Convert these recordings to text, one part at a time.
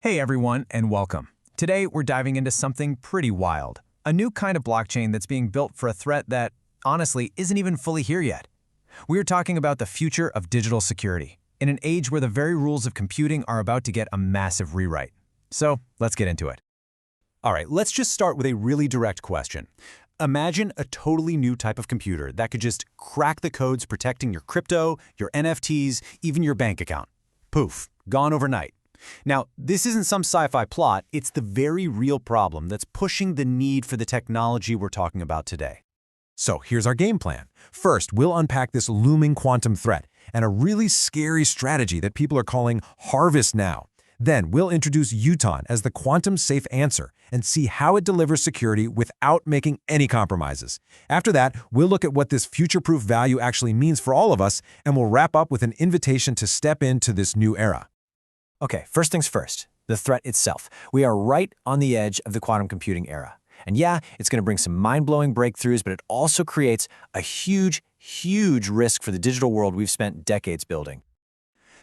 Hey everyone, and welcome. Today we're diving into something pretty wild. A new kind of blockchain that's being built for a threat that, honestly, isn't even fully here yet. We are talking about the future of digital security, in an age where the very rules of computing are about to get a massive rewrite. So, let's get into it. All right, let's just start with a really direct question. Imagine a totally new type of computer that could just crack the codes protecting your crypto, your NFTs, even your bank account. Poof, gone overnight. Now, this isn't some sci-fi plot, it's the very real problem that's pushing the need for the technology we're talking about today. So here's our game plan. First, we'll unpack this looming quantum threat and a really scary strategy that people are calling Harvest Now. Then we'll introduce UTON as the quantum-safe answer and see how it delivers security without making any compromises. After that, we'll look at what this future-proof value actually means for all of us, and we'll wrap up with an invitation to step into this new era. Okay, first things first, the threat itself. We are right on the edge of the quantum computing era. And yeah, it's going to bring some mind-blowing breakthroughs, but it also creates a huge risk for the digital world we've spent decades building.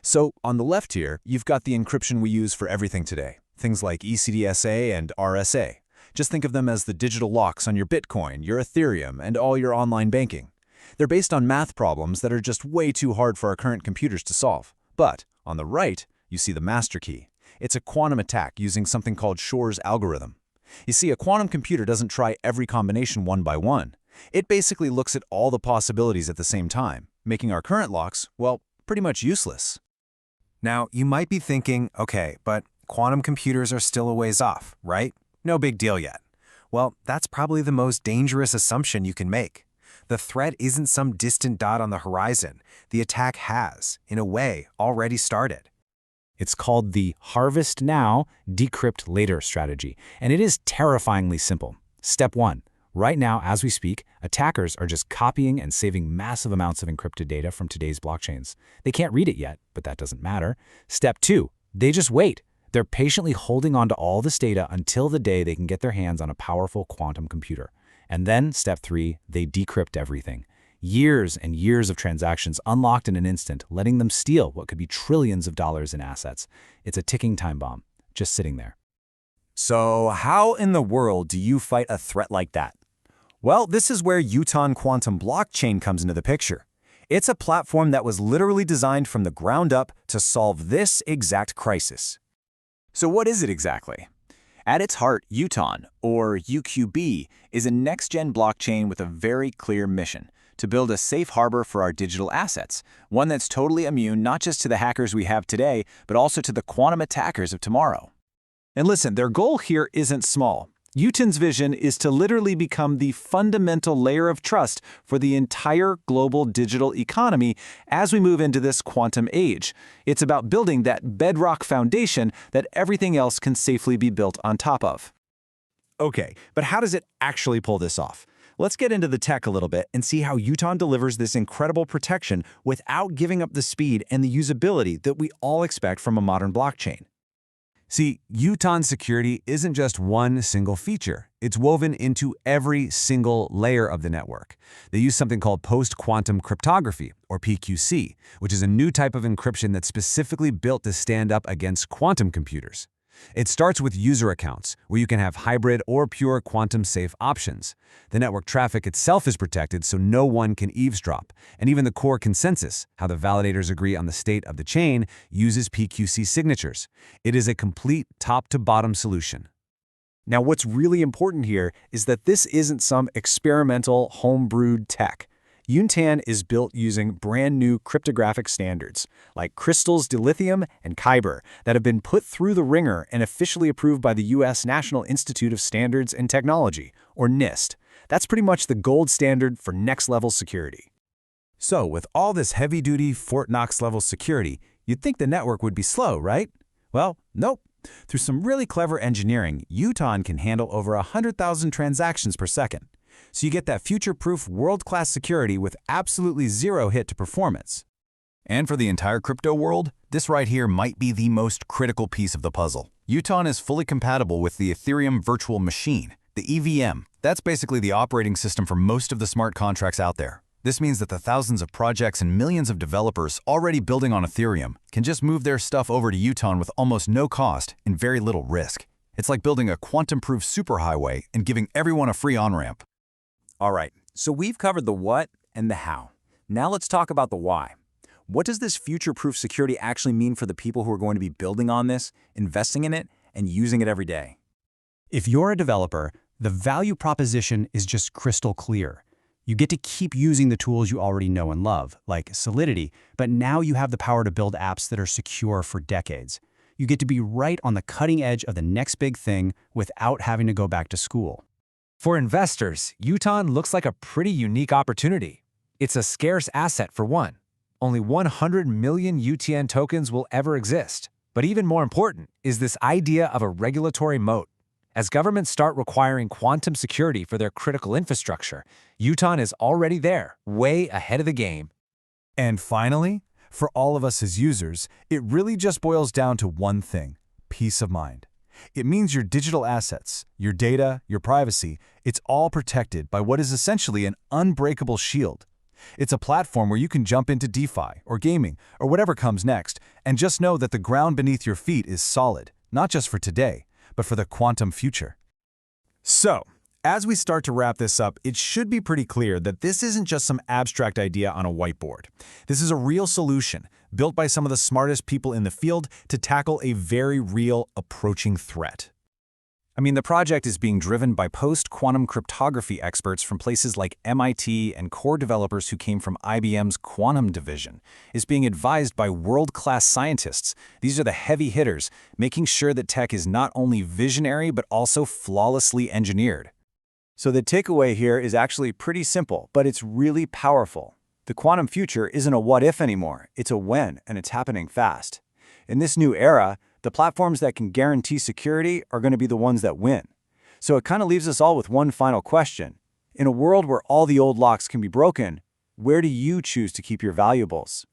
So, on the left here, you've got the encryption we use for everything today, things like ECDSA and RSA. Just think of them as the digital locks on your Bitcoin, your Ethereum, and all your online banking. They're based on math problems that are just way too hard for our current computers to solve. But, on the right, you see the master key. It's a quantum attack using something called Shor's algorithm. You see, a quantum computer doesn't try every combination one by one. It basically looks at all the possibilities at the same time, making our current locks, well, pretty much useless. Now, you might be thinking, okay, but quantum computers are still a ways off, right? No big deal yet. Well, that's probably the most dangerous assumption you can make. The threat isn't some distant dot on the horizon. The attack has, in a way, already started. It's called the Harvest Now, Decrypt Later strategy, and it is terrifyingly simple. Step 1. Right now, as we speak, attackers are just copying and saving massive amounts of encrypted data from today's blockchains. They can't read it yet, but that doesn't matter. Step 2. They just wait. They're patiently holding on to all this data until the day they can get their hands on a powerful quantum computer. And then, step 3, they decrypt everything. Years and years of transactions unlocked in an instant, letting them steal what could be trillions of dollars in assets. It's a ticking time bomb, just sitting there. So how in the world do you fight a threat like that? Well, this is where UTON Quantum Blockchain comes into the picture. It's a platform that was literally designed from the ground up to solve this exact crisis. So what is it exactly? At its heart, UTON, or UQB, is a next-gen blockchain with a very clear mission: to build a safe harbor for our digital assets, one that's totally immune not just to the hackers we have today, but also to the quantum attackers of tomorrow. And listen, their goal here isn't small. UTON's vision is to literally become the fundamental layer of trust for the entire global digital economy as we move into this quantum age. It's about building that bedrock foundation that everything else can safely be built on top of. Okay, but how does it actually pull this off? Let's get into the tech a little bit and see how UTON delivers this incredible protection without giving up the speed and the usability that we all expect from a modern blockchain. See, UTON security isn't just one single feature. It's woven into every single layer of the network. They use something called post-quantum cryptography, or PQC, which is a new type of encryption that's specifically built to stand up against quantum computers. It starts with user accounts, where you can have hybrid or pure quantum-safe options. The network traffic itself is protected so no one can eavesdrop, and even the core consensus, how the validators agree on the state of the chain, uses PQC signatures. It is a complete top-to-bottom solution. Now, what's really important here is that this isn't some experimental, home-brewed tech. UTON is built using brand new cryptographic standards, like Crystal's Dilithium and Kyber, that have been put through the ringer and officially approved by the U.S. National Institute of Standards and Technology, or NIST. That's pretty much the gold standard for next-level security. So, with all this heavy-duty Fort Knox-level security, you'd think the network would be slow, right? Well, nope. Through some really clever engineering, UTON can handle over 100,000 transactions per second. So you get that future-proof, world-class security with absolutely zero hit to performance. And for the entire crypto world, this right here might be the most critical piece of the puzzle. UTON is fully compatible with the Ethereum Virtual Machine, the EVM. That's basically the operating system for most of the smart contracts out there. This means that the thousands of projects and millions of developers already building on Ethereum can just move their stuff over to UTON with almost no cost and very little risk. It's like building a quantum-proof superhighway and giving everyone a free on-ramp. All right, so we've covered the what and the how. Now let's talk about the why. What does this future-proof security actually mean for the people who are going to be building on this, investing in it, and using it every day? If you're a developer, the value proposition is just crystal clear. You get to keep using the tools you already know and love, like Solidity, but now you have the power to build apps that are secure for decades. You get to be right on the cutting edge of the next big thing without having to go back to school. For investors, UTON looks like a pretty unique opportunity. It's a scarce asset for one. Only 100 million UTN tokens will ever exist. But even more important is this idea of a regulatory moat. As governments start requiring quantum security for their critical infrastructure, UTON is already there, way ahead of the game. And finally, for all of us as users, it really just boils down to one thing: peace of mind. It means your digital assets, your data, your privacy, it's all protected by what is essentially an unbreakable shield. It's a platform where you can jump into DeFi or gaming or whatever comes next and just know that the ground beneath your feet is solid, not just for today, but for the quantum future. So, as we start to wrap this up, it should be pretty clear that this isn't just some abstract idea on a whiteboard. This is a real solution, built by some of the smartest people in the field to tackle a very real, approaching threat. I mean, the project is being driven by post-quantum cryptography experts from places like MIT and core developers who came from IBM's quantum division. It's being advised by world-class scientists. These are the heavy hitters, making sure that tech is not only visionary but also flawlessly engineered. So the takeaway here is actually pretty simple, but it's really powerful. The quantum future isn't a what-if anymore, it's a when, and it's happening fast. In this new era, the platforms that can guarantee security are going to be the ones that win. So it kind of leaves us all with one final question. In a world where all the old locks can be broken, where do you choose to keep your valuables?